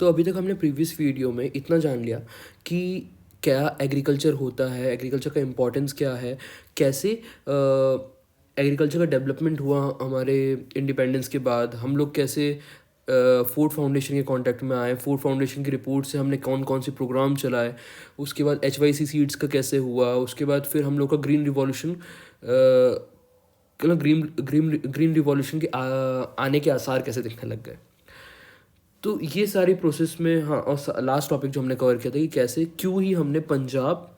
तो अभी तक हमने प्रीवियस वीडियो में इतना जान लिया कि क्या एग्रीकल्चर होता है, एग्रीकल्चर का इम्पोर्टेंस क्या है, कैसे एग्रीकल्चर का डेवलपमेंट हुआ हमारे इंडिपेंडेंस के बाद, हम लोग कैसे फूड फाउंडेशन के कांटेक्ट में आए, फूड फाउंडेशन की रिपोर्ट से हमने कौन कौन से प्रोग्राम चलाए, उसके बाद HYC सीड्स का कैसे हुआ, उसके बाद फिर हम लोग का green revolution green green green revolution के आने के आसार कैसे दिखने लग गए। तो ये सारी प्रोसेस में, हाँ, और लास्ट टॉपिक जो हमने कवर किया था कि कैसे क्यों ही हमने पंजाब,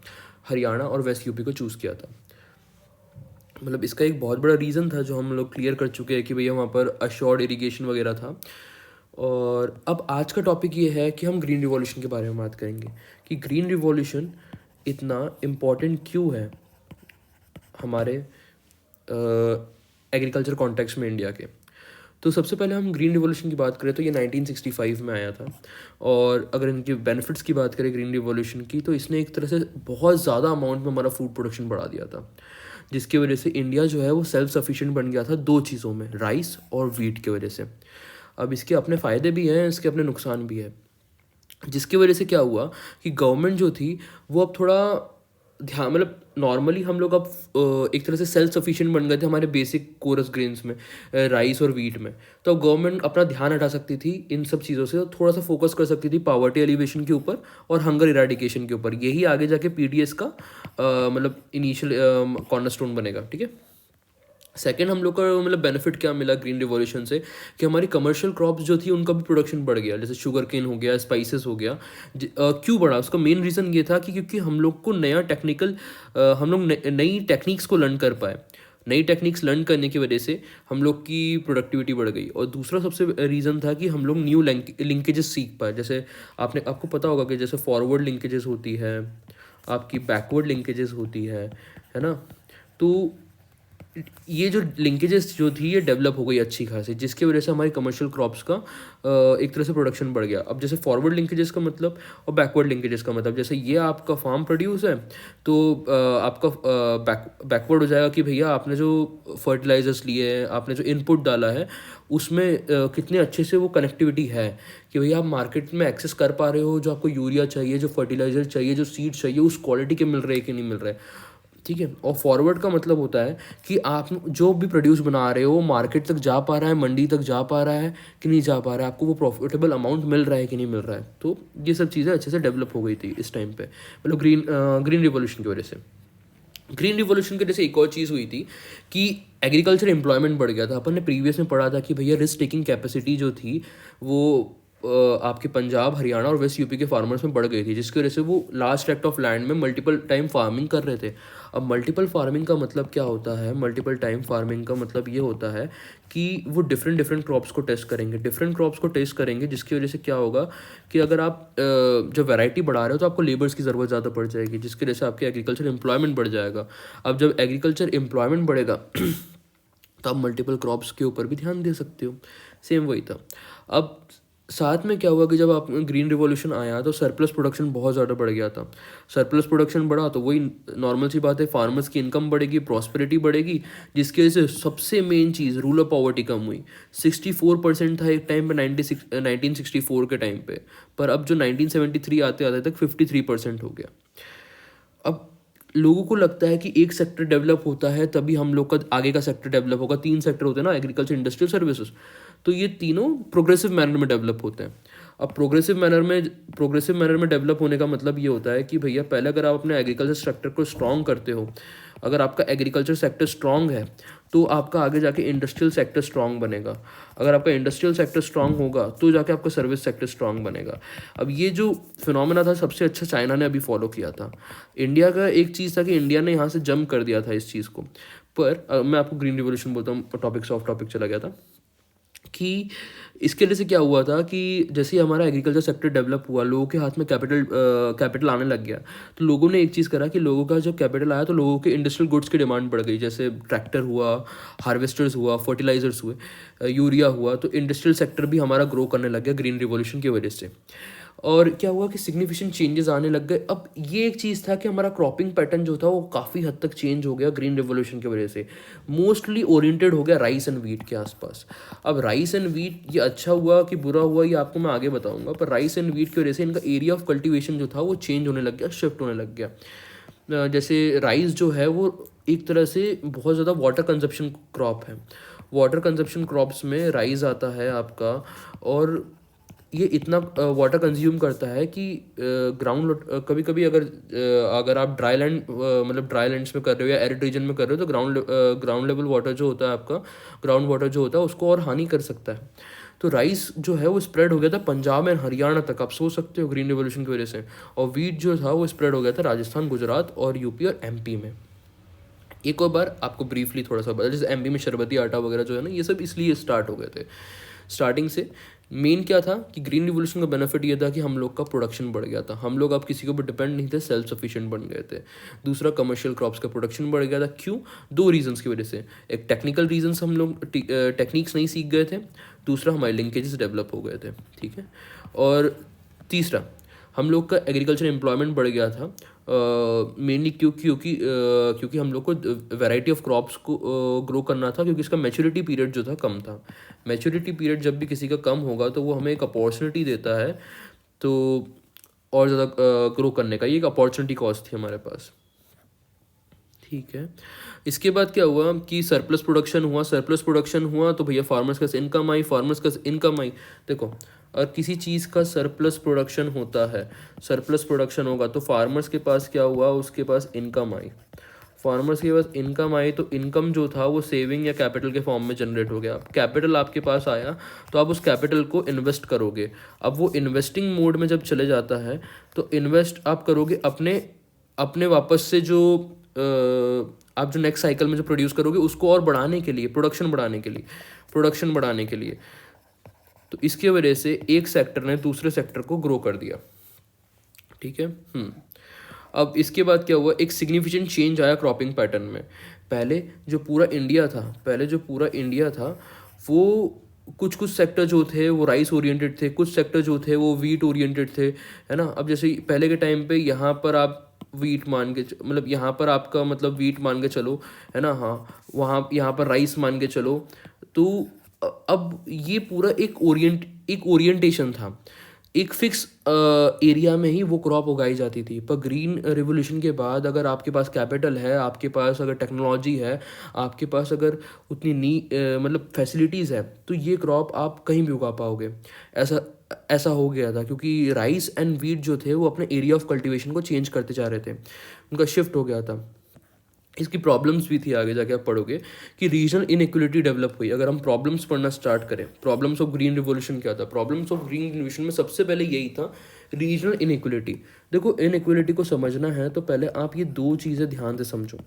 हरियाणा और वेस्ट यूपी को चूज़ किया था। मतलब इसका एक बहुत बड़ा रीज़न था जो हम लोग क्लियर कर चुके हैं कि भैया वहाँ पर अश्योर्ड इरिगेशन वगैरह था। और अब आज का टॉपिक ये है कि हम ग्रीन रिवॉल्यूशन के बारे में बात करेंगे कि ग्रीन रिवॉल्यूशन इतना इम्पॉर्टेंट क्यों है हमारे एग्रीकल्चर कॉन्टेक्स्ट में इंडिया के। तो सबसे पहले हम ग्रीन रिवॉल्यूशन की बात करें तो ये 1965 में आया था। और अगर इनके बेनिफिट्स की बात करें ग्रीन रिवॉल्यूशन की, तो इसने एक तरह से बहुत ज़्यादा अमाउंट में हमारा फूड प्रोडक्शन बढ़ा दिया था, जिसकी वजह से इंडिया जो है वो सेल्फ सफिशिएंट बन गया था दो चीज़ों में, राइस और वीट की वजह से। अब इसके अपने फ़ायदे भी हैं, इसके अपने नुकसान भी है, जिसकी वजह से क्या हुआ कि गवर्नमेंट जो थी वो अब थोड़ा ध्यान, मतलब नॉर्मली हम लोग अब एक तरह से सेल्फ सफिशिएंट बन गए थे हमारे बेसिक कोरस ग्रेन्स में, राइस और वीट में। तो अब गवर्नमेंट अपना ध्यान हटा सकती थी इन सब चीज़ों से, थोड़ा सा फोकस कर सकती थी पावर्टी एलिवेशन के ऊपर और हंगर इराडिकेशन के ऊपर। यही आगे जाके PDS का मतलब इनिशियल कॉर्नरस्टोन बनेगा, ठीक है। सेकेंड, हम लोग का मतलब बेनिफिट क्या मिला ग्रीन रिवॉल्यूशन से कि हमारी कमर्शियल क्रॉप्स जो थी उनका भी प्रोडक्शन बढ़ गया, जैसे शुगर केन हो गया, स्पाइसेस हो गया। क्यों बढ़ा? उसका मेन रीज़न ये था कि क्योंकि हम लोग को नया टेक्निकल हम लोग नई टेक्निक्स को लर्न कर पाए। नई टेक्निक्स लर्न करने की वजह से हम लोग की प्रोडक्टिविटी बढ़ गई। और दूसरा सबसे रीज़न था कि हम लोग न्यू लिंकेजेस सीख पाए। जैसे आपको पता होगा कि जैसे फॉरवर्ड लिंकेजेस होती है, आपकी बैकवर्ड लिंकेजेस होती है ना। तो ये जो लिंकेजेस जो थी ये डेवलप हो गई अच्छी खासी, जिसकी वजह से हमारी कमर्शियल क्रॉप्स का एक तरह से प्रोडक्शन बढ़ गया। अब जैसे फॉरवर्ड लिंकेजेस का मतलब और बैकवर्ड लिंकेजेस का मतलब, जैसे ये आपका फार्म प्रोड्यूस है तो आपका बैकवर्ड हो जाएगा कि भैया आपने जो फर्टिलाइजर्स लिए हैं, आपने जो इनपुट डाला है उसमें कितने अच्छे से वो कनेक्टिविटी है कि भैया आप मार्केट में एक्सेस कर पा रहे हो, जो आपको यूरिया चाहिए, जो फर्टिलाइजर चाहिए, जो सीड चाहिए, उस क्वालिटी के मिल रहे हैं कि नहीं मिल रहे, ठीक है। और फॉरवर्ड का मतलब होता है कि आप जो भी प्रोड्यूस बना रहे हो वो मार्केट तक जा पा रहा है, मंडी तक जा पा रहा है कि नहीं जा पा रहा है, आपको वो प्रॉफिटेबल अमाउंट मिल रहा है कि नहीं मिल रहा है। तो ये सब चीज़ें अच्छे से डेवलप हो गई थी इस टाइम पे, मतलब ग्रीन रिवॉल्यूशन की वजह से। ग्रीन रिवॉल्यूशन की वजह से एक और चीज़ हुई थी कि एग्रीकल्चर एम्प्लॉयमेंट बढ़ गया था। अपन ने प्रीवियस में पढ़ा था कि भैया रिस्क टेकिंग कैपेसिटी जो थी वो आपके पंजाब, हरियाणा और वेस्ट यूपी के फार्मर्स में बढ़ गई थी, जिसकी वजह से वो लार्ज ट्रैक्ट ऑफ लैंड में मल्टीपल टाइम फार्मिंग कर रहे थे। अब मल्टीपल फार्मिंग का मतलब क्या होता है? मल्टीपल टाइम फार्मिंग का मतलब ये होता है कि वो डिफरेंट डिफरेंट क्रॉप्स को टेस्ट करेंगे, जिसकी वजह से क्या होगा कि अगर आप जब वैरायटी बढ़ा रहे हो तो आपको लेबर्स की ज़रूरत ज़्यादा पड़ जाएगी, जिसकी वजह से आपके एग्रीकल्चर एम्प्लॉयमेंट बढ़ जाएगा। अब जब एग्रीकल्चर एम्प्लॉयमेंट बढ़ेगा तो आप मल्टीपल क्रॉप्स के ऊपर भी ध्यान दे सकते हो। सेम वही था। अब साथ में क्या हुआ कि जब आप ग्रीन रिवॉल्यूशन आया तो सरप्लस प्रोडक्शन बहुत ज़्यादा बढ़ गया था। सरप्लस प्रोडक्शन बढ़ा तो वही नॉर्मल सी बात है, फार्मर्स की इनकम बढ़ेगी, प्रॉस्पेरिटी बढ़ेगी, जिसकी वजह से सबसे मेन चीज़ रूरल पॉवर्टी कम हुई। 64% था एक टाइम पे 1964 के टाइम पे, पर अब जो 1973 आते आते तक 53% हो गया। अब लोगों को लगता है कि एक सेक्टर डेवलप होता है तभी हम लोग का आगे का सेक्टर डेवलप होगा। 3 सेक्टर होते हैं ना, एग्रीकल्चर, इंडस्ट्रियल, सर्विसेज, तो ये तीनों प्रोग्रेसिव मैनर में डेवलप होते हैं। अब प्रोग्रेसिव मैनर में डेवलप होने का मतलब ये होता है कि भैया पहले अगर आप अपने एग्रीकल्चर सेक्टर को स्ट्रॉन्ग करते हो, अगर आपका एग्रीकल्चर सेक्टर स्ट्रॉन्ग है तो आपका आगे जाके इंडस्ट्रियल सेक्टर स्ट्रॉन्ग बनेगा। अगर आपका इंडस्ट्रियल सेक्टर स्ट्रॉन्ग होगा तो जाके आपका सर्विस सेक्टर स्ट्रॉन्ग बनेगा। अब ये जो फिनोमेना था सबसे अच्छा चाइना ने अभी फॉलो किया था। इंडिया का एक चीज़ था कि इंडिया ने यहाँ से जंप कर दिया था इस चीज़ को। पर मैं आपको ग्रीन रिवॉल्यूशन बोलता हूँ, टॉपिक से ऑफ टॉपिक चला गया था कि इसके वजह से क्या हुआ था कि जैसे ही हमारा एग्रीकल्चर सेक्टर डेवलप हुआ, लोगों के हाथ में कैपिटल आने लग गया, तो लोगों ने एक चीज़ करा कि लोगों का जब कैपिटल आया तो लोगों के इंडस्ट्रियल गुड्स की डिमांड बढ़ गई, जैसे ट्रैक्टर हुआ, हार्वेस्टर्स हुआ, फर्टिलाइजर्स हुए, यूरिया हुआ। तो इंडस्ट्रियल सेक्टर भी हमारा ग्रो करने लग गया ग्रीन रिवॉल्यूशन की वजह से। और क्या हुआ कि सिग्निफिकेंट चेंजेस आने लग गए। अब ये एक चीज़ था कि हमारा क्रॉपिंग पैटर्न जो था वो काफ़ी हद तक चेंज हो गया ग्रीन रिवोल्यूशन की वजह से, मोस्टली ओरिएंटेड हो गया राइस एंड वीट के आसपास। अब राइस एंड वीट ये अच्छा हुआ कि बुरा हुआ ये आपको मैं आगे बताऊंगा, पर राइस एंड वीट की वजह से इनका एरिया ऑफ कल्टीवेशन जो था वो चेंज होने लग गया, शिफ्ट होने लग गया। जैसे राइस जो है वो एक तरह से बहुत ज़्यादा वाटर कंजप्शन क्रॉप है। वाटर कंजप्शन क्रॉप्स में राइस आता है आपका, और ये इतना वाटर कंज्यूम करता है कि ग्राउंड कभी कभी अगर आप ड्राई लैंड मतलब ड्राई लैंड्स में कर रहे हो या एरिड रीजन में कर रहे हो तो ग्राउंड लेवल वाटर जो होता है आपका, ग्राउंड वाटर जो होता है उसको और हानि कर सकता है। तो राइस जो है वो स्प्रेड हो गया था पंजाब एंड हरियाणा तक, आप सोच सकते हो ग्रीन रिवोल्यूशन की वजह से। और वीट जो था वो स्प्रेड हो गया था राजस्थान, गुजरात और यूपी और एमपी में। एक और बार आपको ब्रीफली थोड़ा सा बता, जैसे एमपी में शरबती आटा वगैरह जो है ना, ये सब इसलिए स्टार्ट हो गए थे स्टार्टिंग से। मेन क्या था कि ग्रीन रिवोल्यूशन का बेनिफिट ये था कि हम लोग का प्रोडक्शन बढ़ गया था, हम लोग अब किसी के ऊपर डिपेंड नहीं थे, सेल्फ सफिशिएंट बन गए थे। दूसरा, कमर्शियल क्रॉप्स का प्रोडक्शन बढ़ गया था। क्यों? दो रीजंस की वजह से। एक टेक्निकल रीजंस, हम लोग टेक्निक्स नहीं सीख गए थे। दूसरा, हमारे लिंकेजेस डेवलप हो गए थे, ठीक है। और तीसरा, हम लोग का एग्रीकल्चर एम्प्लॉयमेंट बढ़ गया था, मेनली क्योंकि हम लोग को वैरायटी ऑफ क्रॉप्स को ग्रो करना था, क्योंकि इसका मैच्योरिटी पीरियड जो था कम था। मैच्योरिटी पीरियड जब भी किसी का कम होगा तो वो हमें एक अपॉर्चुनिटी देता है, तो और ज़्यादा ग्रो करने का, ये एक अपॉर्चुनिटी कॉस्ट थी हमारे पास, ठीक है। इसके बाद क्या हुआ कि सरप्लस प्रोडक्शन हुआ तो भैया फार्मर्स का इनकम आई। देखो, और किसी चीज़ का सरप्लस प्रोडक्शन होता है, सरप्लस प्रोडक्शन होगा तो फार्मर्स के पास क्या हुआ, उसके पास इनकम आई। फार्मर्स के पास इनकम आई तो इनकम जो था वो सेविंग या कैपिटल के फॉर्म में जनरेट हो गया। कैपिटल आपके पास आया तो आप उस कैपिटल को इन्वेस्ट करोगे। अब वो इन्वेस्टिंग मोड में जब चले जाता है तो इन्वेस्ट आप करोगे अपने अपने वापस से जो आप जो नेक्स्ट साइकिल में जो प्रोड्यूस करोगे उसको और बढ़ाने के लिए, प्रोडक्शन बढ़ाने के लिए। तो इसके वजह से एक सेक्टर ने दूसरे सेक्टर को ग्रो कर दिया, ठीक है। अब इसके बाद क्या हुआ, एक सिग्निफिकेंट चेंज आया क्रॉपिंग पैटर्न में। पहले जो पूरा इंडिया था वो कुछ कुछ सेक्टर जो थे वो राइस ओरिएंटेड थे, कुछ सेक्टर जो थे वो वीट ओरिएंटेड थे, है ना। अब जैसे पहले के टाइम पे यहाँ पर आप वीट मान के मतलब यहाँ पर आपका मतलब वीट मान के चलो, है ना, हाँ, वहाँ यहाँ पर राइस मान के चलो। तो अब ये पूरा एक ओरिएंटेशन था, एक फिक्स एरिया में ही वो क्रॉप उगाई जाती थी। पर ग्रीन रिवोल्यूशन के बाद अगर आपके पास कैपिटल है, आपके पास अगर टेक्नोलॉजी है, आपके पास अगर उतनी मतलब फैसिलिटीज़ है, तो ये क्रॉप आप कहीं भी उगा पाओगे। ऐसा ऐसा हो गया था क्योंकि राइस एंड वीट जो थे वो अपने एरिया ऑफ कल्टीवेशन को चेंज करते जा रहे थे, उनका शिफ्ट हो गया था। इसकी प्रॉब्लम्स भी थी, आगे जाके आप पढ़ोगे कि रीजनल इनइक्वलिटी डेवलप हुई। अगर हम प्रॉब्लम्स पढ़ना स्टार्ट करें, प्रॉब्लम्स ऑफ ग्रीन रिवोल्यूशन क्या था, प्रॉब्लम्स ऑफ ग्रीन रिवोल्यूशन में सबसे पहले यही था, रीजनल इनइक्वलिटी। देखो, इनइक्वलिटी को समझना है तो पहले आप ये दो चीज़ें ध्यान से समझो।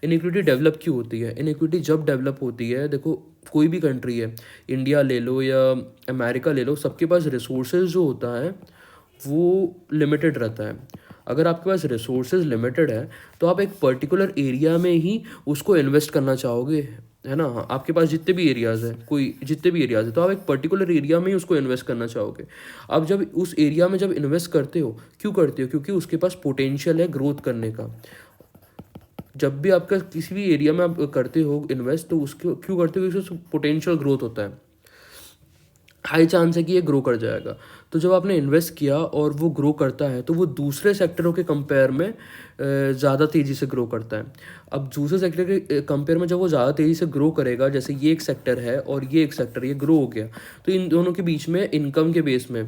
इनइक्वलिटी डेवलप क्यों होती है? इनइक्वलिटी जब डेवलप होती है, देखो कोई भी कंट्री है, इंडिया ले लो या अमेरिका ले लो, सबके पास रिसोर्सेज जो होता है वो लिमिटेड रहता है। अगर आपके पास रिसोर्सेज लिमिटेड है तो आप एक पर्टिकुलर एरिया में ही उसको इन्वेस्ट करना चाहोगे, है ना। आपके पास जितने भी एरियाज़ हैं तो आप एक पर्टिकुलर एरिया में ही उसको इन्वेस्ट करना चाहोगे। अब जब उस एरिया में जब इन्वेस्ट करते हो, क्यों करते हो? क्योंकि उसके पास पोटेंशियल है ग्रोथ करने का। जब भी आपका किसी भी एरिया में आप करते हो इन्वेस्ट, तो उसको क्यों करते हो? क्योंकि उसमें पोटेंशियल ग्रोथ होता है, हाई चांस है कि ये ग्रो कर जाएगा। तो जब आपने इन्वेस्ट किया और वो ग्रो करता है तो वो दूसरे सेक्टरों के कंपेयर में ज़्यादा तेज़ी से ग्रो करता है। अब दूसरे सेक्टर के कंपेयर में जब वो ज़्यादा तेज़ी से ग्रो करेगा, जैसे ये एक सेक्टर है और ये एक सेक्टर, ये ग्रो हो गया, तो इन दोनों के बीच में इनकम के बेस में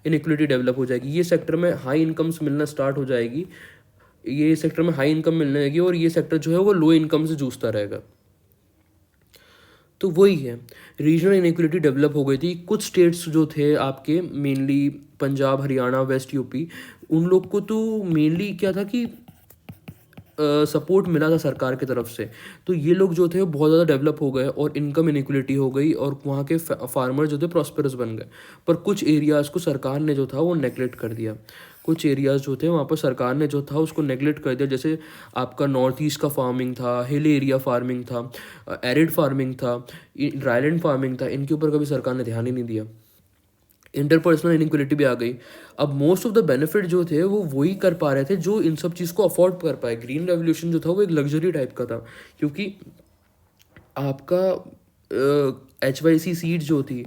इनइक्वलिटी डेवलप हो जाएगी। ये सेक्टर में हाई इनकम्स मिलना स्टार्ट हो जाएगी, ये सेक्टर में हाई इनकम मिलने लगेगी और ये सेक्टर जो है वो लो इनकम से जूझता रहेगा। तो वही है, रीजनल इनइक्वलिटी डेवलप हो गई थी। कुछ स्टेट्स जो थे आपके, mainly Punjab, Haryana, west UP, उन लोग को तो मेनली क्या था कि सपोर्ट मिला था सरकार की तरफ से, तो ये लोग जो थे वो बहुत ज़्यादा डेवलप हो गए और इनकम इनइक्वलिटी हो गई और वहाँ के फार्मर जो थे प्रॉस्पेरस बन गए। पर कुछ एरियाज़ को सरकार ने जो था वो नेगलेक्ट कर दिया। कुछ एरियाज़ जो थे वहाँ पर सरकार ने जो था उसको नेगलेक्ट कर दिया। जैसे आपका नॉर्थ ईस्ट का फार्मिंग था, हिल एरिया फार्मिंग था, एरिड फार्मिंग था, ड्राईलैंड फार्मिंग था, इनके ऊपर कभी सरकार ने ध्यान ही नहीं दिया। इंटरपर्सनल इनइक्वलिटी भी आ गई। अब मोस्ट ऑफ द बेनिफिट जो थे वो वही कर पा रहे थे जो इन सब चीज़ को अफोर्ड कर पाए। ग्रीन रेवोल्यूशन जो था वो एक लग्जरी टाइप का था, क्योंकि आपका HYC सीड जो थी,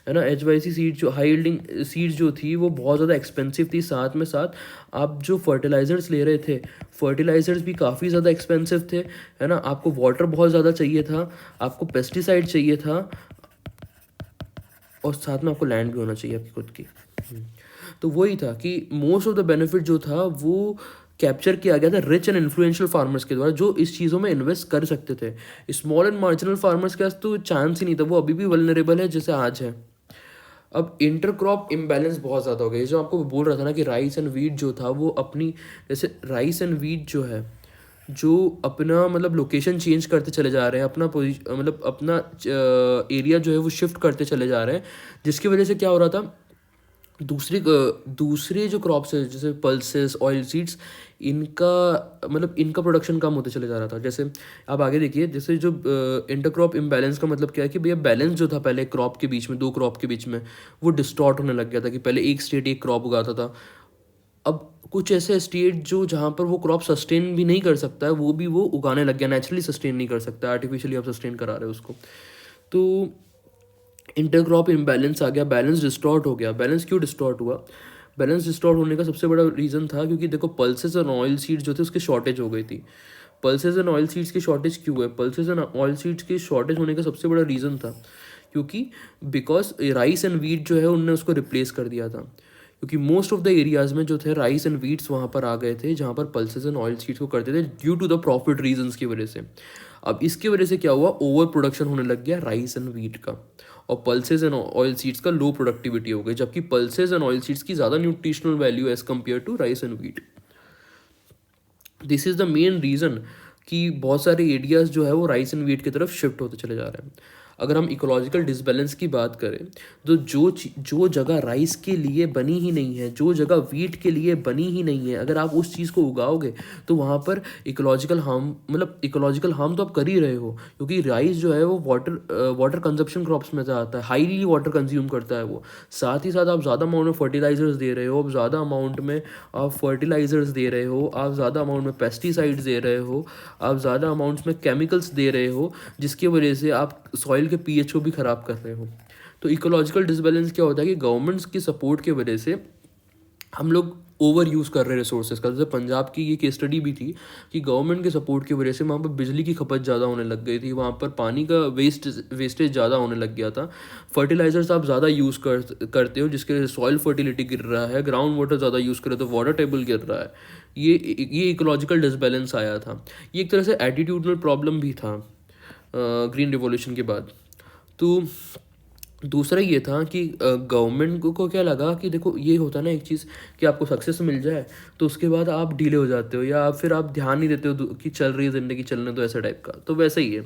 है ना, HYC सीड जो हाई यील्डिंग सीड जो थी वो बहुत ज़्यादा एक्सपेंसिव थी। साथ में साथ आप जो फर्टिलाइज़र्स ले रहे थे, फर्टिलाइज़र्स भी काफ़ी ज़्यादा एक्सपेंसिव थे, है ना। आपको वाटर बहुत ज़्यादा चाहिए था, आपको पेस्टिसाइड चाहिए था, और साथ में आपको लैंड भी होना चाहिए आपकी खुद की। तो वही था कि मोस्ट ऑफ द बेनिफिट जो था वो कैप्चर किया गया था रिच एंड इन्फ्लुएंशियल फार्मर्स के द्वारा, जो इस चीज़ों में इन्वेस्ट कर सकते थे। स्मॉल एंड मार्जिनल फार्मर्स के पास तो चांस ही नहीं था, वो अभी भी वल्नरेबल है जैसे आज है। अब इंटरक्रॉप इम्बैलेंस बहुत ज़्यादा हो गया। जो आपको बोल रहा था ना कि राइस एंड वीट जो था वो अपनी, जैसे राइस एंड वीट जो है, जो अपना मतलब लोकेशन चेंज करते चले जा रहे हैं, अपना पोजीशन मतलब अपना एरिया जो है वो शिफ्ट करते चले जा रहे हैं, जिसकी वजह से क्या हो रहा था, दूसरे जो क्रॉप्स है जैसे पल्सेस, ऑयल सीड्स, इनका प्रोडक्शन कम होते चले जा रहा था। जैसे आप आगे देखिए, जैसे जो इंटरक्रॉप इम्बैलेंस का मतलब क्या है कि भैया बैलेंस जो था पहले क्रॉप के बीच में, दो क्रॉप के बीच में, वो डिस्टॉर्ट होने लग गया था। कि पहले एक स्टेट एक क्रॉप उगाता था, अब कुछ ऐसे स्टेट जो जहाँ पर वो क्रॉप सस्टेन भी नहीं कर सकता है, वो उगाने लग गया। नेचुरली सस्टेन नहीं कर सकता, आर्टिफिशियली आप सस्टेन करा रहे हो उसको। तो इंटरक्रॉप इम्बैलेंस आ गया, बैलेंस डिस्टॉर्ट हो गया। बैलेंस क्यों डिस्टॉर्ट हुआ? बैलेंस डिस्टॉर्ट होने का सबसे बड़ा रीज़न था क्योंकि देखो पल्सेस और ऑयल सीड्स जो थे उसके शॉर्टेज हो गई थी। पल्सेस एंड ऑयल सीड्स की शॉर्टेज क्यों है? पल्सेस एंड ऑयल सीड्स की शॉर्टेज होने का सबसे बड़ा रीज़न था क्योंकि बिकॉज राइस एंड वीट जो है उनने उसको रिप्लेस कर दिया था। क्योंकि मोस्ट ऑफ द एरियाज़ में जो थे राइस एंड वीट्स वहाँ पर आ गए थे जहाँ पर पल्सेस एंड ऑयल सीड्स को करते थे due to the profit reasons की वजह से। अब इसकी वजह से क्या हुआ, ओवर प्रोडक्शन होने लग गया राइस एंड वीट का, और पल्सेस एंड ऑयल सीड्स का लो प्रोडक्टिविटी हो गई, जबकि पल्सेस एंड ऑयल सीड्स की ज़्यादा nutritional value as compare to rice and wheat. This is the main reason कि बहुत सारे एरियाज जो है वो राइस एंड वीट की तरफ शिफ्ट होते चले जा रहे हैं। अगर हम इकोलॉजिकल डिसबैलेंस की बात करें तो जो जगह राइस के लिए बनी ही नहीं है, जो जगह वीट के लिए बनी ही नहीं है, अगर आप उस चीज़ को उगाओगे तो वहाँ पर इकोलॉजिकल हार्म तो आप कर ही रहे हो। क्योंकि राइस जो है वो वाटर कंजप्शन क्रॉप्स में से आता है, हाईली वाटर कंज्यूम करता है वो। साथ ही साथ आप ज़्यादा अमाउंट में फर्टिलाइजर्स दे रहे हो, आप ज़्यादा अमाउंट में दे रहे हो, आप ज़्यादा अमाउंट में पेस्टिसाइड्स दे रहे हो, आप ज़्यादा अमाउंट्स में केमिकल्स दे रहे हो, जिसकी वजह से आप सॉइल के पीएच को भी ख़राब कर रहे हो। तो इकोलॉजिकल डिसबैलेंस क्या होता है कि गवर्नमेंट्स की सपोर्ट की वजह से हम लोग ओवर यूज़ कर रहे हैं रिसोर्सेज का। जैसे पंजाब की ये केस स्टडी भी थी कि गवर्नमेंट के सपोर्ट की वजह से वहाँ पर बिजली की खपत ज़्यादा होने लग गई थी, वहाँ पर पानी का वेस्टेज ज़्यादा होने लग गया था, फर्टिलाइजर्स आप ज़्यादा यूज़ करते हो जिसके वजह से सॉइल फर्टिलिटी गिर रहा है, ग्राउंड वाटर ज़्यादा यूज़ करे तो वाटर टेबल गिर रहा है। ये इकोलॉजिकल डिसबैलेंस आया था। ये एक तरह से एटीट्यूडनल प्रॉब्लम भी था ग्रीन रिवॉल्यूशन के बाद। तो दूसरा ये था कि गवर्नमेंट को क्या लगा कि देखो ये होता है ना एक चीज़ कि आपको सक्सेस मिल जाए तो उसके बाद आप डीले हो जाते हो, या फिर आप ध्यान नहीं देते हो कि चल रही है ज़िंदगी, चलने तो ऐसा टाइप का। तो वैसा ही है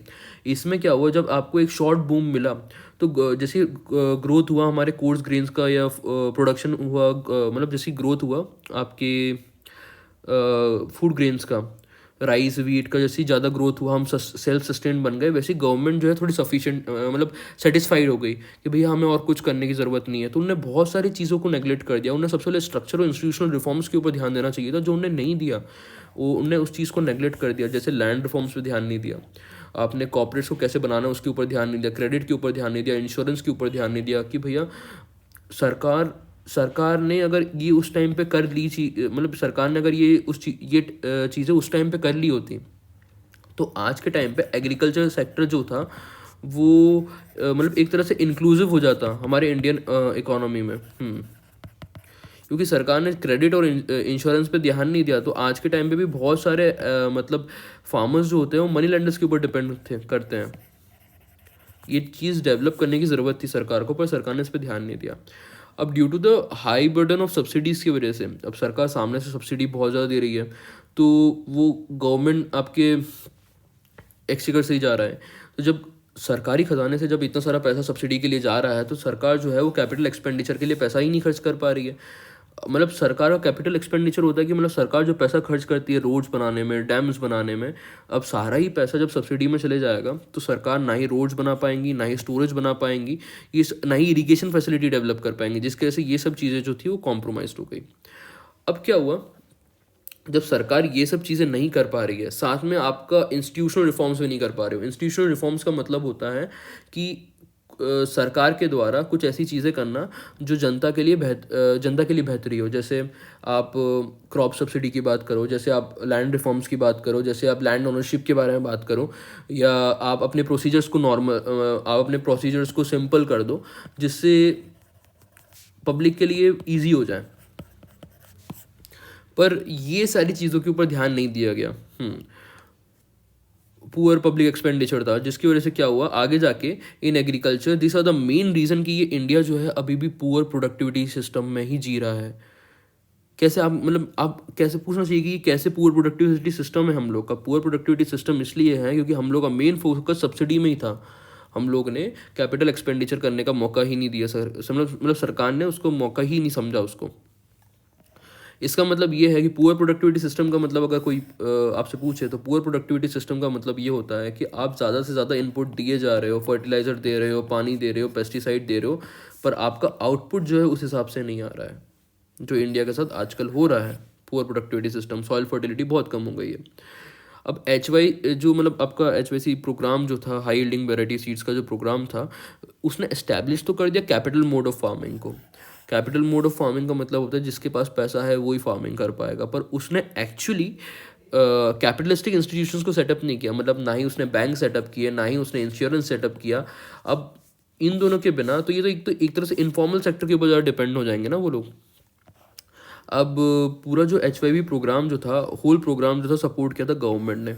इसमें। क्या हुआ, जब आपको एक शॉर्ट बूम मिला तो जैसे ग्रोथ हुआ हमारे कोर्स ग्रेन्स का, या प्रोडक्शन हुआ, मतलब जैसी ग्रोथ हुआ आपके फूड ग्रेन्स का, राइस वीट का, जैसी ज़्यादा ग्रोथ हुआ, हम सेल्फ सस्टेन बन गए, वैसे गवर्नमेंट जो है थोड़ी सफिशिएंट मतलब सेटिस्फाइड हो गई कि भैया हमें और कुछ करने की ज़रूरत नहीं है। तो उन्होंने बहुत सारी चीज़ों को नेगलेक्ट कर दिया। उन्हें सबसे पहले स्ट्रक्चर और इंस्टीट्यूशनल रिफॉर्म्स के ऊपर ध्यान देना चाहिए था, जो उन्हें नहीं दिया। वो उनने उस चीज़ को नेगलेक्ट कर दिया। जैसे लैंड रिफॉर्म्स पे ध्यान नहीं दिया, आपने कॉर्पोरेट्स को कैसे बनाना है उसके ऊपर ध्यान नहीं दिया, क्रेडिट के ऊपर ध्यान नहीं दिया, इंश्योरेंस के ऊपर ध्यान नहीं दिया। कि भैया सरकार ने अगर ये उस टाइम पे कर ली मतलब सरकार ने अगर ये चीज़ें उस टाइम पे कर ली होती तो आज के टाइम पे एग्रीकल्चर सेक्टर जो था वो मतलब एक तरह से इंक्लूसिव हो जाता हमारे इंडियन इकोनॉमी में। क्योंकि सरकार ने क्रेडिट और इंश्योरेंस पे ध्यान नहीं दिया तो आज के टाइम पे भी बहुत सारे मतलब फार्मर्स जो होते हैं वो मनी लेंडर्स के ऊपर डिपेंड करते हैं। ये चीज़ डेवलप करने की ज़रूरत थी सरकार को, पर सरकार ने इस पर ध्यान नहीं दिया। अब due to the high burden of subsidies की वजह से अब सरकार सामने से सब्सिडी बहुत ज़्यादा दे रही है, तो वो गवर्नमेंट आपके एक्सचेकर से ही जा रहा है। तो जब सरकारी खजाने से जब इतना सारा पैसा सब्सिडी के लिए जा रहा है तो सरकार जो है वो कैपिटल एक्सपेंडिचर के लिए पैसा ही नहीं खर्च कर पा रही है। मतलब सरकार का कैपिटल एक्सपेंडिचर होता है कि मतलब सरकार जो पैसा खर्च करती है रोड्स बनाने में, डैम्स बनाने में, अब सारा ही पैसा जब सब्सिडी में चले जाएगा तो सरकार ना ही रोड्स बना पाएंगी, ना ही स्टोरेज बना पाएंगी, ये ना ही इरीगेशन फैसिलिटी डेवलप कर पाएंगी, जिसकी वजह से ये सब चीज़ें जो थी वो कॉम्प्रोमाइज हो गई। अब क्या हुआ, जब सरकार ये सब चीज़ें नहीं कर पा रही है, साथ में आपका इंस्टीट्यूशनल रिफॉर्म्स भी नहीं कर पा रहे हो। इंस्टीट्यूशनल रिफॉर्म्स का मतलब होता है कि सरकार के द्वारा कुछ ऐसी चीज़ें करना जो जनता के लिए बेहतरी हो। जैसे आप क्रॉप सब्सिडी की बात करो, जैसे आप लैंड रिफॉर्म्स की बात करो, जैसे आप लैंड ओनरशिप के बारे में बात करो, या आप अपने प्रोसीजर्स को सिंपल कर दो जिससे पब्लिक के लिए ईजी हो जाए। पर ये सारी चीज़ों के ऊपर ध्यान नहीं दिया गया। पुअर पब्लिक एक्सपेंडिचर था, जिसकी वजह से क्या हुआ आगे जाके in agriculture, this are the main reason कि ये इंडिया जो है अभी भी पुअर प्रोडक्टिविटी सिस्टम में ही जी रहा है। कैसे आप मतलब आप कैसे पूछना चाहिए कि कैसे पुअर प्रोडक्टिविटी सिस्टम है हम लोग का। पुअर प्रोडक्टिविटी सिस्टम इसलिए है क्योंकि हम लोग का मेन फोकस सब्सिडी में ही था। हम लोग ने कैपिटल एक्सपेंडिचर करने का मौका ही नहीं दिया मतलब सरकार ने उसको मौका ही नहीं समझा उसको। इसका मतलब ये है कि पुअर प्रोडक्टिविटी सिस्टम का मतलब अगर कोई आपसे पूछे तो पुअर प्रोडक्टिविटी सिस्टम का मतलब ये होता है कि आप ज़्यादा से ज़्यादा इनपुट दिए जा रहे हो, फर्टिलाइज़र दे रहे हो, पानी दे रहे हो, पेस्टिसाइड दे रहे हो, पर आपका आउटपुट जो है उस हिसाब से नहीं आ रहा है, जो इंडिया के साथ आजकल हो रहा है। Poor productivity system, soil fertility बहुत कम हो गई है। अब जो मतलब आपका HYC प्रोग्राम जो था, हाई यील्डिंग वेराइटी सीड्स का जो प्रोग्राम था, उसने एस्टैब्लिश तो कर दिया कैपिटल मोड ऑफ फार्मिंग को। कैपिटल मोड ऑफ फार्मिंग का मतलब होता है जिसके पास पैसा है वो ही फार्मिंग कर पाएगा, पर उसने एक्चुअली कैपिटलिस्टिक इंस्टीट्यूशंस को सेटअप नहीं किया। मतलब ना ही उसने बैंक सेटअप किए, ना ही उसने इंश्योरेंस सेटअप किया। अब इन दोनों के बिना तो ये तो एक तरह से इनफॉर्मल सेक्टर के ऊपर ज़्यादा डिपेंड हो जाएंगे ना वो लोग। अब पूरा जो HYV प्रोग्राम जो था, होल प्रोग्राम जो था, सपोर्ट किया था गवर्नमेंट ने।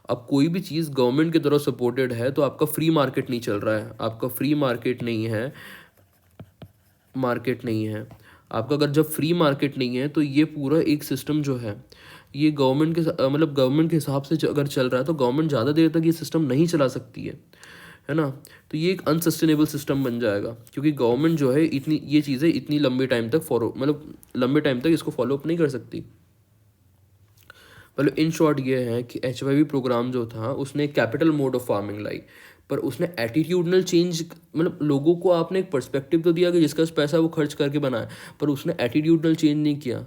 अब कोई भी चीज़ गवर्नमेंट की तरफ सपोर्टेड है तो आपका फ्री मार्केट नहीं चल रहा है, आपका फ्री मार्केट नहीं है, आपका अगर जब फ्री मार्केट नहीं है तो ये पूरा एक सिस्टम जो है ये गवर्नमेंट के हिसाब से अगर चल रहा है तो गवर्नमेंट ज़्यादा देर तक ये सिस्टम नहीं चला सकती है ना। तो ये एक अनसस्टेनेबल सिस्टम बन जाएगा क्योंकि गवर्नमेंट जो है ये चीज़ें इतनी लंबे टाइम तक इसको फॉलो अप नहीं कर सकती। मतलब इन शॉर्ट ये है कि HYV प्रोग्राम जो था उसने कैपिटल मोड ऑफ फार्मिंग लाई, पर उसने एटीट्यूडनल चेंज, मतलब लोगों को आपने एक पर्सपेक्टिव तो दिया कि जिसका पैसा वो खर्च करके बनाए, पर उसने एटीट्यूडनल चेंज नहीं किया।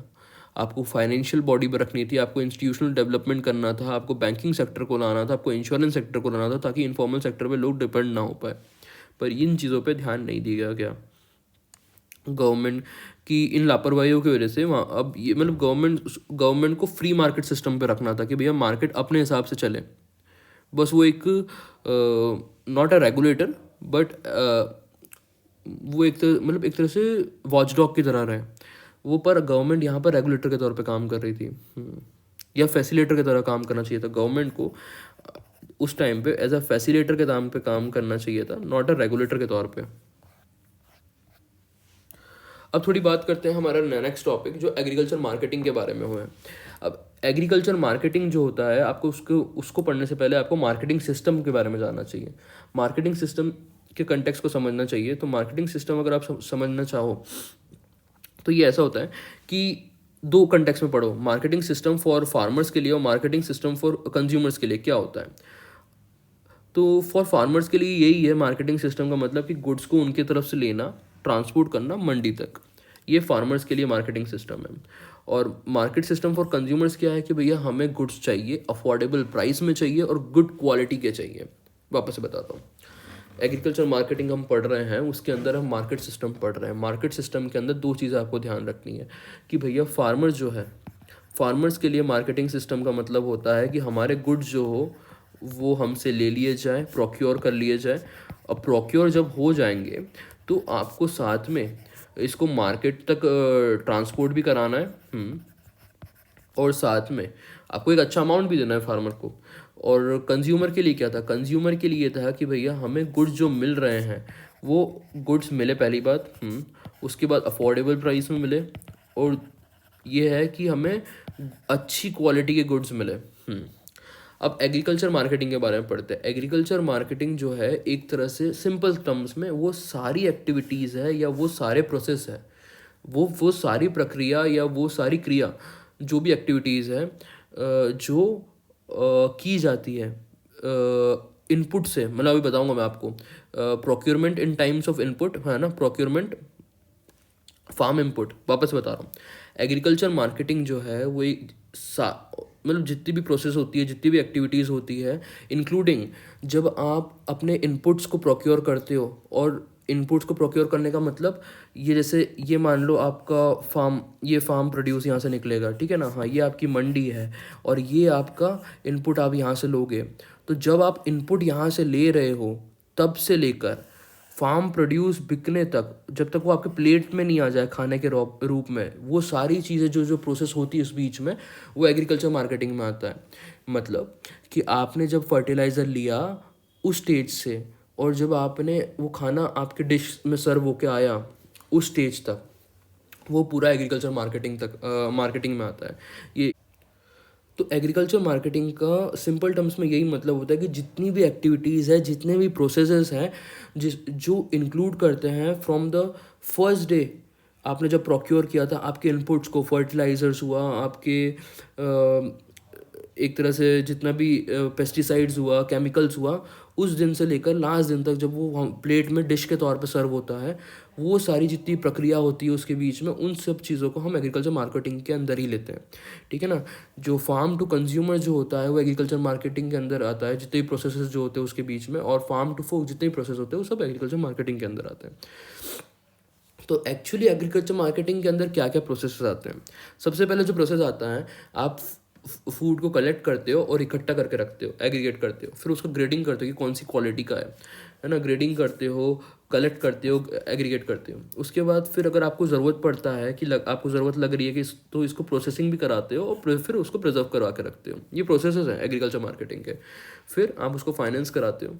आपको फाइनेंशियल बॉडी पर रखनी थी, आपको इंस्टीट्यूशनल डेवलपमेंट करना था, आपको बैंकिंग सेक्टर को लाना था, आपको इंश्योरेंस सेक्टर को लाना था, ताकि इनफॉर्मल सेक्टर पे लोग डिपेंड ना हो पाए। पर इन चीज़ों पे ध्यान नहीं दिया गया गवर्नमेंट की इन लापरवाहियों की वजह से। वहाँ अब ये मतलब गवर्नमेंट को फ्री मार्केट सिस्टम पे रखना था कि भैया मार्केट अपने हिसाब से चले। बस वो एक नॉट अ रेगुलेटर बट वो एक तरह से वॉचडॉग की तरह रहे वो, पर गवर्नमेंट यहाँ पर रेगुलेटर के तौर पे काम कर रही थी। या फैसिलेटर की तरह काम करना चाहिए था गवर्नमेंट को। उस टाइम पे एज अ फैसिलेटर के नाम पे काम करना चाहिए था, नॉट अ रेगुलेटर के तौर पे। अब थोड़ी बात करते हैं हमारा नेक्स्ट टॉपिक जो एग्रीकल्चर मार्केटिंग के बारे में हुआ है। अब एग्रीकल्चर मार्केटिंग जो होता है, आपको उसको पढ़ने से पहले आपको मार्केटिंग सिस्टम के बारे में जानना चाहिए, मार्केटिंग सिस्टम के कंटेक्स्ट को समझना चाहिए। तो मार्केटिंग सिस्टम अगर आप समझना चाहो तो ये ऐसा होता है कि दो कंटेक्स्ट में पढ़ो, मार्केटिंग सिस्टम फॉर फार्मर्स के लिए और मार्केटिंग सिस्टम फॉर कंज्यूमर्स के लिए। क्या होता है तो फॉर फार्मर्स के लिए यही है मार्केटिंग सिस्टम का मतलब कि गुड्स को उनकी तरफ से लेना, ट्रांसपोर्ट करना मंडी तक, ये फार्मर्स के लिए मार्केटिंग सिस्टम है। और मार्केट सिस्टम फॉर कंज्यूमर्स क्या है कि भैया हमें गुड्स चाहिए, अफोर्डेबल प्राइस में चाहिए और गुड क्वालिटी के चाहिए। वापस से बताता हूँ, एग्रीकल्चर मार्केटिंग हम पढ़ रहे हैं, उसके अंदर हम मार्केट सिस्टम पढ़ रहे हैं। मार्केट सिस्टम के अंदर दो चीज़ें आपको ध्यान रखनी है कि भैया फार्मर्स जो है, फार्मर्स के लिए मार्केटिंग सिस्टम का मतलब होता है कि हमारे गुड्स जो हो वो हमसे ले लिए जाए, प्रोक्योर कर लिए जाए। अब प्रोक्योर जब हो जाएंगे तो आपको साथ में इसको मार्केट तक ट्रांसपोर्ट भी कराना है, और साथ में आपको एक अच्छा अमाउंट भी देना है फार्मर को। और कंज्यूमर के लिए क्या था, कंज्यूमर के लिए था कि भैया हमें गुड्स जो मिल रहे हैं वो गुड्स मिले, पहली बात। उसके बाद अफोर्डेबल प्राइस में मिले, और ये है कि हमें अच्छी क्वालिटी के गुड्स मिले। अब एग्रीकल्चर मार्केटिंग के बारे में पढ़ते हैं। एग्रीकल्चर मार्केटिंग जो है एक तरह से सिंपल टर्म्स में वो सारी एक्टिविटीज़ है या वो सारे प्रोसेस है वो सारी प्रक्रिया या वो सारी क्रिया जो भी एक्टिविटीज़ है जो की जाती है इनपुट से, मतलब अभी बताऊंगा मैं आपको। Procurement in times of input है ना, प्रोक्योरमेंट फार्म इनपुट, वापस बता रहा हूँ। एग्रीकल्चर मार्केटिंग जो है वो एक मतलब जितनी भी प्रोसेस होती है, जितनी भी एक्टिविटीज़ होती है, इंक्लूडिंग जब आप अपने इनपुट्स को प्रोक्योर करते हो। और इनपुट्स को प्रोक्योर करने का मतलब ये, जैसे ये मान लो आपका फार्म प्रोड्यूस यहाँ से निकलेगा, ठीक है ना, हाँ ये आपकी मंडी है और ये आपका इनपुट आप यहाँ से लोगे। तो जब आप इनपुट यहाँ से ले रहे हो तब से लेकर फार्म प्रोड्यूस बिकने तक, जब तक वो आपके प्लेट में नहीं आ जाए खाने के रूप में, वो सारी चीज़ें जो जो प्रोसेस होती है उस बीच में, वो एग्रीकल्चर मार्केटिंग में आता है। मतलब कि आपने जब फर्टिलाइज़र लिया उस स्टेज से, और जब आपने वो खाना आपके डिश में सर्व होके आया उस स्टेज तक, वो पूरा एग्रीकल्चर मार्केटिंग में आता है ये। तो एग्रीकल्चर मार्केटिंग का सिंपल टर्म्स में यही मतलब होता है कि जितनी भी एक्टिविटीज़ है, जितने भी प्रोसेसेस हैं जो इंक्लूड करते हैं फ्रॉम द फर्स्ट डे, आपने जब प्रोक्योर किया था आपके इनपुट्स को, फर्टिलाइजर्स हुआ आपके, एक तरह से जितना भी पेस्टिसाइड्स हुआ, केमिकल्स हुआ, उस दिन से लेकर लास्ट दिन तक जब वो प्लेट में डिश के तौर पे सर्व होता है, वो सारी जितनी प्रक्रिया होती है उसके बीच में, उन सब चीज़ों को हम एग्रीकल्चर मार्केटिंग के अंदर ही लेते हैं, ठीक है ना। जो फार्म टू कंज्यूमर जो होता है वो एग्रीकल्चर मार्केटिंग के अंदर आता है, जितने भी प्रोसेसेस जो होते हैं उसके बीच में, और फार्म टू फोक जितने भी प्रोसेस होते हैं वो सब एग्रीकल्चर मार्केटिंग के अंदर आते हैं। तो एक्चुअली एग्रीकल्चर मार्केटिंग के अंदर क्या क्या प्रोसेस आते हैं। सबसे पहले जो प्रोसेस आता है, आप फूड को कलेक्ट करते हो और इकट्ठा करके रखते हो, एग्रीगेट करते हो, फिर उसको ग्रेडिंग करते हो कि कौन सी क्वालिटी का है ना, ग्रेडिंग करते हो, कलेक्ट करते हो, एग्रीगेट करते हो। उसके बाद फिर अगर आपको ज़रूरत पड़ता है कि आपको ज़रूरत लग रही है कि तो इसको प्रोसेसिंग भी कराते हो और फिर उसको प्रिजर्व करवा के रखते हो। ये प्रोसेसेस हैं एग्रीकल्चर मार्केटिंग के। फिर आप उसको फाइनेंस कराते हो,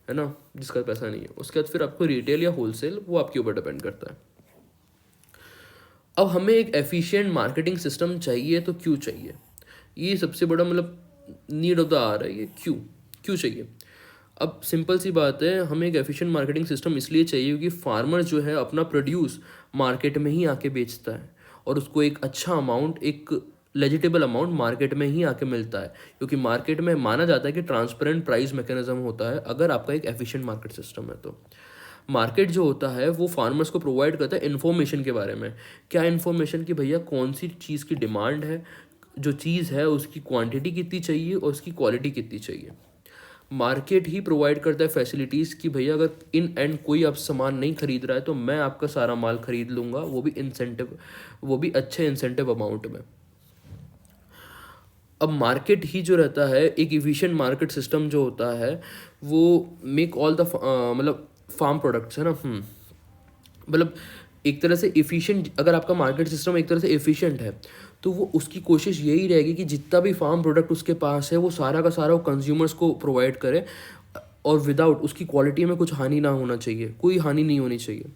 है ना, जिसका पैसा नहीं है। उसके बाद फिर आपको रिटेल या होलसेल, वो आपके ऊपर डिपेंड करता है। अब हमें एक एफिशिएंट मार्केटिंग सिस्टम चाहिए, तो क्यों चाहिए, ये सबसे बड़ा मतलब नीड ऑफ द आवर है। ये क्यों चाहिए। अब सिंपल सी बात है, हमें एक एफिशिएंट मार्केटिंग सिस्टम इसलिए चाहिए क्योंकि फार्मर जो है अपना प्रोड्यूस मार्केट में ही आके बेचता है, और उसको एक अच्छा अमाउंट, एक लेजिटेबल अमाउंट मार्केट में ही आके मिलता है, क्योंकि मार्केट में माना जाता है कि ट्रांसपेरेंट प्राइस मैकेनिज्म होता है अगर आपका एक एफिशिएंट मार्केट सिस्टम है। तो मार्केट जो होता है वो फार्मर्स को प्रोवाइड करता है इन्फॉर्मेशन के बारे में। क्या इन्फॉर्मेशन कि भैया कौन सी चीज़ की डिमांड है, जो चीज़ है उसकी क्वांटिटी कितनी चाहिए और उसकी क्वालिटी कितनी चाहिए। मार्केट ही प्रोवाइड करता है फैसिलिटीज़ कि भैया अगर इन एंड कोई आप सामान नहीं खरीद रहा है तो मैं आपका सारा माल खरीद लूँगा, वो भी अच्छे इंसेंटिव अमाउंट में। अब मार्केट ही जो रहता है, एक इफिशिएंट मार्केट सिस्टम जो होता है, वो मेक ऑल द मतलब फार्म प्रोडक्ट्स है ना, मतलब एक तरह से इफ़िशिएंट, अगर आपका मार्केट सिस्टम एक तरह से एफिशिएंट है तो वो उसकी कोशिश यही रहेगी कि जितना भी फार्म प्रोडक्ट उसके पास है वो सारा का सारा वो कंज्यूमर्स को प्रोवाइड करे, और विदाउट उसकी क्वालिटी में कुछ हानि ना होना चाहिए, कोई हानि नहीं होनी चाहिए।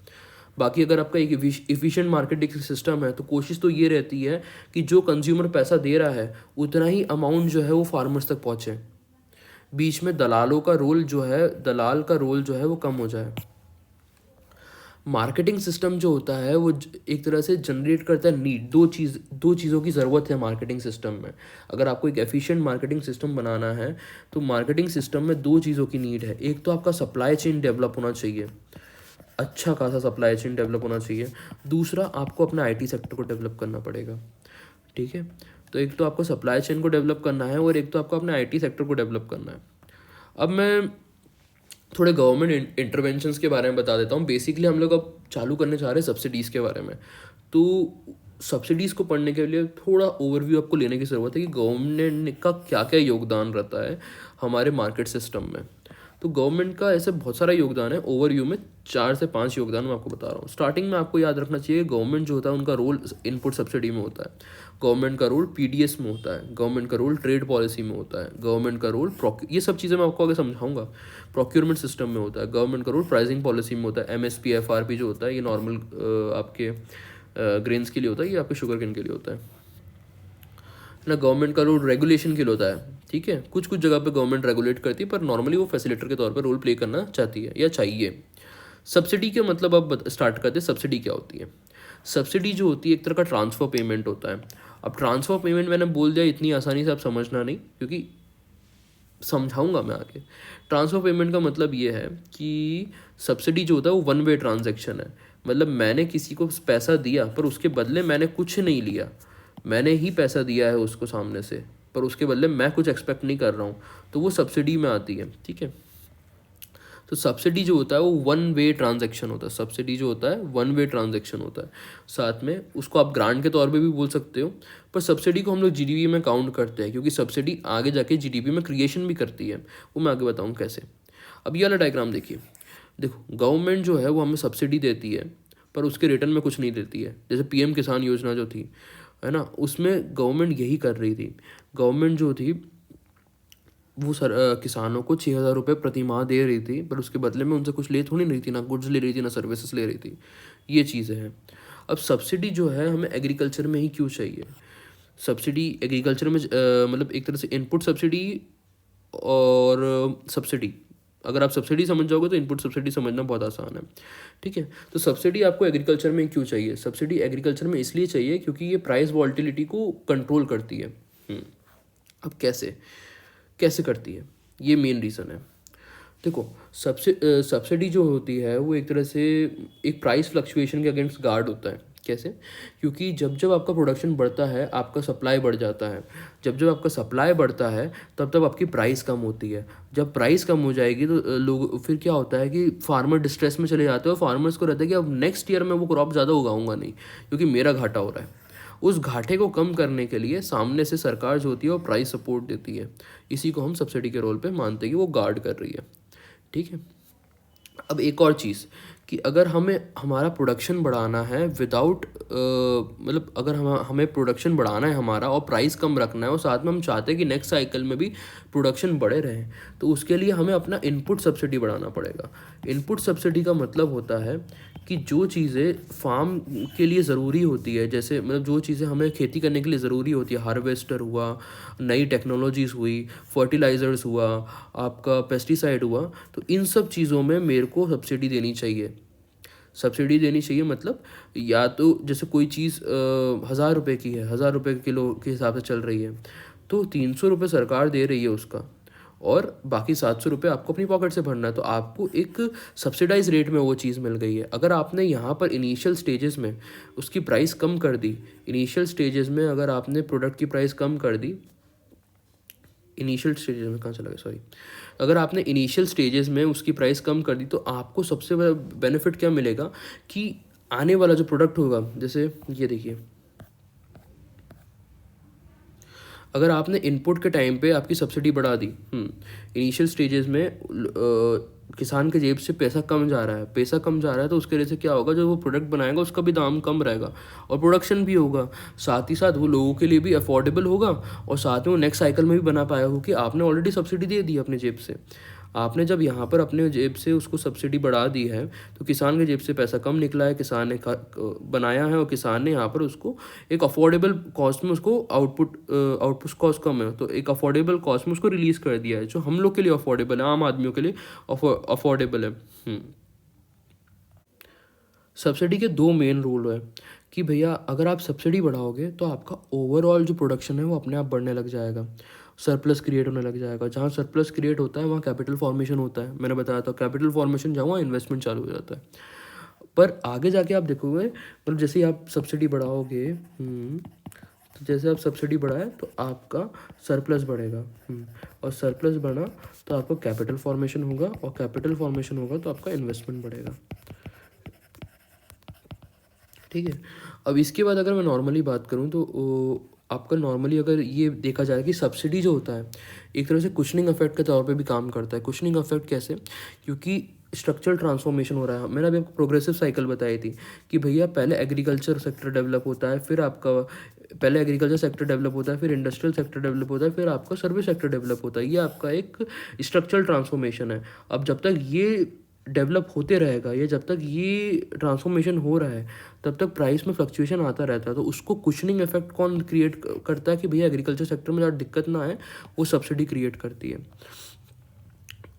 बाकी अगर आपका एक इफ़िशिएंट मार्केटिंग सिस्टम है तो कोशिश तो ये रहती है कि जो कंज्यूमर पैसा दे रहा है उतना ही अमाउंट जो है वो फार्मर्स तक पहुँचे, बीच में दलाल का रोल जो है वो कम हो जाए। मार्केटिंग सिस्टम जो होता है वो एक तरह से जनरेट करता है नीड। दो चीज़ों की ज़रूरत है मार्केटिंग सिस्टम में। अगर आपको एक एफिशिएंट मार्केटिंग सिस्टम बनाना है तो मार्केटिंग सिस्टम में दो चीज़ों की नीड है। एक तो आपका सप्लाई चेन डेवलप होना चाहिए, अच्छा खासा सप्लाई चेन डेवलप होना चाहिए। दूसरा, आपको अपना आईटी सेक्टर को डेवलप करना पड़ेगा, ठीक है। तो एक तो आपको सप्लाई चेन को डेवलप करना है और एक तो आपको अपने आईटी सेक्टर को डेवलप करना है। अब मैं थोड़े गवर्नमेंट इंटरवेंशंस के बारे में बता देता हूँ। बेसिकली हम लोग अब चालू करने जा रहे हैं सब्सिडीज़ के बारे में। तो सब्सिडीज़ को पढ़ने के लिए थोड़ा ओवरव्यू आपको लेने की ज़रूरत है कि गवर्नमेंट का क्या क्या योगदान रहता है हमारे मार्केट सिस्टम में। तो गवर्नमेंट का ऐसे बहुत सारा योगदान है। ओवरव्यू में 4 से 5 योगदान मैं आपको बता रहा हूँ। स्टार्टिंग में आपको याद रखना चाहिए, गवर्नमेंट जो होता है उनका रोल इनपुट सब्सिडी में होता है, गवर्नमेंट का रोल पीडीएस में होता है, गवर्नमेंट का रोल ट्रेड पॉलिसी में होता है, गवर्नमेंट का रोल ये सब चीज़ें मैं आपको आगे समझाऊंगा, प्रोक्योरमेंट सिस्टम में होता है, गवर्नमेंट का रोल प्राइसिंग पॉलिसी में होता है, एमएसपी एफआरपी जो होता है ये नॉर्मल आपके ग्रेन्स के लिए होता है, ये आपके शुगर केन के लिए होता है ना। गवर्नमेंट का रोल रेगुलेशन के लिए होता है, ठीक है। कुछ जगह पे गवर्नमेंट रेगुलेट करती है पर नॉर्मली वो फैसिलिटेटर के तौर पर रोल प्ले करना चाहती है या चाहिए। सब्सिडी के मतलब अब स्टार्ट करते हैं, सब्सिडी क्या होती है। सब्सिडी जो होती है एक तरह का ट्रांसफ़र पेमेंट होता है। अब ट्रांसफ़र पेमेंट मैंने बोल दिया, इतनी आसानी से आप समझना नहीं, क्योंकि समझाऊंगा मैं आगे। ट्रांसफ़र पेमेंट का मतलब ये है कि सब्सिडी जो होता है वो वन वे ट्रांजैक्शन है। मतलब मैंने किसी को पैसा दिया पर उसके बदले मैंने कुछ नहीं लिया, मैंने ही पैसा दिया है उसको सामने से, पर उसके बदले मैं कुछ एक्सपेक्ट नहीं कर रहा हूँ, तो वो सब्सिडी में आती है। ठीक है, तो सब्सिडी जो होता है वो वन वे ट्रांजैक्शन होता है। सब्सिडी जो होता है वन वे ट्रांजैक्शन होता है। साथ में उसको आप ग्रांट के तौर पे भी बोल सकते हो, पर सब्सिडी को हम लोग जीडीपी में काउंट करते हैं, क्योंकि सब्सिडी आगे जाके जीडीपी में क्रिएशन भी करती है। वो मैं आगे बताऊँ कैसे। अब ये वाला डायग्राम देखिए। देखो, गवर्नमेंट जो है वो हमें सब्सिडी देती है पर उसके रिटर्न में कुछ नहीं देती है। जैसे पीएम किसान योजना जो थी, है ना, उसमें गवर्नमेंट यही कर रही थी। गवर्नमेंट जो थी वो किसानों को 6,000 रुपये प्रति माह दे रही थी, पर उसके बदले में उनसे कुछ ले थोड़ी नहीं रही थी, ना गुड्स ले रही थी, ना सर्विसेज ले रही थी। ये चीज़ें हैं। अब सब्सिडी जो है हमें एग्रीकल्चर में ही क्यों चाहिए? सब्सिडी एग्रीकल्चर में मतलब एक तरह से इनपुट सब्सिडी और सब्सिडी। अगर आप सब्सिडी समझ जाओगे तो इनपुट सब्सिडी समझना बहुत आसान है। ठीक है, तो सब्सिडी आपको एग्रीकल्चर में क्यों चाहिए? सब्सिडी एग्रीकल्चर में इसलिए चाहिए क्योंकि ये प्राइस वॉल्टिलिटी को कंट्रोल करती है। अब कैसे कैसे करती है, ये मेन रीज़न है। देखो, सब्सिडी जो होती है वो एक तरह से एक प्राइस फ्लक्चुएशन के अगेंस्ट गार्ड होता है। कैसे? क्योंकि जब जब आपका प्रोडक्शन बढ़ता है आपका सप्लाई बढ़ जाता है। जब जब आपका सप्लाई बढ़ता है तब तब आपकी प्राइस कम होती है। जब प्राइस कम हो जाएगी तो लोग फिर क्या होता है कि फार्मर डिस्ट्रेस में चले जाते हैं। फार्मर्स को रहता है कि अब नेक्स्ट ईयर में वो क्रॉप ज़्यादा उगाऊंगा नहीं, क्योंकि मेरा घाटा हो रहा है। उस घाटे को कम करने के लिए सामने से सरकार जो होती है वो प्राइस सपोर्ट देती है। इसी को हम सब्सिडी के रोल पे मानते हैं कि वो गार्ड कर रही है। ठीक है, अब एक और चीज़ कि अगर हमें हमारा प्रोडक्शन बढ़ाना है विदाउट मतलब अगर हमें प्रोडक्शन बढ़ाना है हमारा और प्राइस कम रखना है और साथ में हम चाहते हैं कि नेक्स्ट साइकिल में भी प्रोडक्शन बढ़े रहे, तो उसके लिए हमें अपना इनपुट सब्सिडी बढ़ाना पड़ेगा। इनपुट सब्सिडी का मतलब होता है कि जो चीज़ें फार्म के लिए ज़रूरी होती है, जैसे मतलब जो चीज़ें हमें खेती करने के लिए ज़रूरी होती है, हार्वेस्टर हुआ, नई टेक्नोलॉजीज़ हुई, फर्टिलाइज़र्स हुआ, आपका पेस्टिसाइड हुआ, तो इन सब चीज़ों में मेरे को सब्सिडी देनी चाहिए। सब्सिडी देनी चाहिए मतलब या तो जैसे कोई चीज़ 1,000 रुपये की है, 1,000 रुपये किलो के हिसाब से चल रही है, तो 300 रुपये सरकार दे रही है उसका, और बाकी 700 रुपये आपको अपनी पॉकेट से भरना है। तो आपको एक सब्सिडाइज रेट में वो चीज़ मिल गई है। अगर आपने यहाँ पर इनिशियल स्टेजेस में उसकी प्राइस कम कर दी, इनिशियल स्टेजेस में अगर आपने प्रोडक्ट की प्राइस कम कर दी, इनिशियल स्टेजेस में कहाँ चला गया, सॉरी, अगर आपने इनिशियल स्टेजेस में उसकी प्राइस कम कर दी तो आपको सबसे बड़ा बेनिफिट क्या मिलेगा कि आने वाला जो प्रोडक्ट होगा, जैसे ये देखिए, अगर आपने इनपुट के टाइम पे आपकी सब्सिडी बढ़ा दी, इनिशियल स्टेजेस में किसान के जेब से पैसा कम जा रहा है, तो उसके वजह से क्या होगा, जो वो प्रोडक्ट बनाएगा उसका भी दाम कम रहेगा और प्रोडक्शन भी होगा, साथ ही साथ वो लोगों के लिए भी अफोर्डेबल होगा, और साथ में वो नेक्स्ट साइकिल में भी बना पाया हो कि आपने ऑलरेडी सब्सिडी दे दी अपने जेब से। आपने जब यहाँ पर अपने जेब से उसको सब्सिडी बढ़ा दी है तो किसान के जेब से पैसा कम निकला है, किसान ने बनाया है और किसान ने यहाँ पर उसको एक अफोर्डेबल कॉस्ट में उसको आउटपुट कॉस्ट कम है तो एक अफोर्डेबल कॉस्ट में उसको रिलीज़ कर दिया है, जो हम लोग के लिए अफोर्डेबल है, आम आदमियों के लिए अफोर्डेबल है। सब्सिडी के दो मेन रूल है कि भैया अगर आप सब्सिडी बढ़ाओगे तो आपका ओवरऑल जो प्रोडक्शन है वो अपने आप बढ़ने लग जाएगा, सरप्लस क्रिएट होने लग जाएगा। जहाँ सरप्लस क्रिएट होता है वहाँ कैपिटल फॉर्मेशन होता है, मैंने बताया था कैपिटल फॉर्मेशन जहाँ वहाँ इन्वेस्टमेंट चालू हो जाता है। पर आगे जाके आप देखोगे मतलब जैसे ही आप सब्सिडी बढ़ाओगे तो जैसे आप सब्सिडी बढ़ाए तो आपका सरप्लस बढ़ेगा, और सरप्लस बढ़ा तो आपको कैपिटल फॉर्मेशन होगा, और कैपिटल फॉर्मेशन होगा तो आपका इन्वेस्टमेंट बढ़ेगा। ठीक है, अब इसके बाद अगर मैं नॉर्मली बात करूँ तो आपका नॉर्मली अगर ये देखा जाए कि सब्सिडी जो होता है एक तरह से कुशनिंग इफेक्ट के तौर पे भी काम करता है। कुशनिंग इफेक्ट कैसे? क्योंकि स्ट्रक्चरल ट्रांसफॉर्मेशन हो रहा है। मैंने अभी आपको प्रोग्रेसिव साइकिल बताई थी कि भैया पहले एग्रीकल्चर सेक्टर डेवलप होता है, फिर आपका पहले एग्रीकल्चर सेक्टर डेवलप होता है, फिर इंडस्ट्रियल सेक्टर डेवलप होता है, फिर आपका सर्विस सेक्टर डेवलप होता है। ये आपका एक स्ट्रक्चरल ट्रांसफॉर्मेशन है। अब जब तक ये डेवलप होते रहेगा, ये जब तक ये ट्रांसफॉर्मेशन हो रहा है तब तक प्राइस में फ्लक्चुएशन आता रहता है। तो उसको कुशनिंग इफेक्ट कौन क्रिएट करता है कि भैया एग्रीकल्चर सेक्टर में ज़्यादा दिक्कत ना आए, वो सब्सिडी क्रिएट करती है।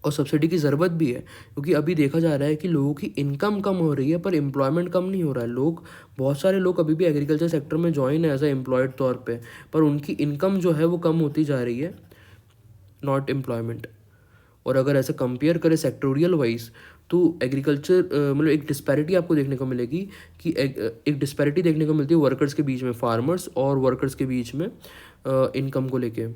और सब्सिडी की ज़रूरत भी है, क्योंकि अभी देखा जा रहा है कि लोगों की इनकम कम हो रही है पर एम्प्लॉयमेंट कम नहीं हो रहा है। लोग, बहुत सारे लोग अभी भी एग्रीकल्चर सेक्टर में जॉइन है एज अ एम्प्लॉयड तौर पे, पर उनकी इनकम जो है वो कम होती जा रही है, नॉट एम्प्लॉयमेंट। और अगर ऐसा कंपेयर करें सेक्टोरियल वाइज, तो एग्रीकल्चर मतलब एक डिस्पैरिटी आपको देखने को मिलेगी कि एक डिस्पैरिटी देखने को मिलती है वर्कर्स के बीच में, फार्मर्स और वर्कर्स के बीच में इनकम को लेके।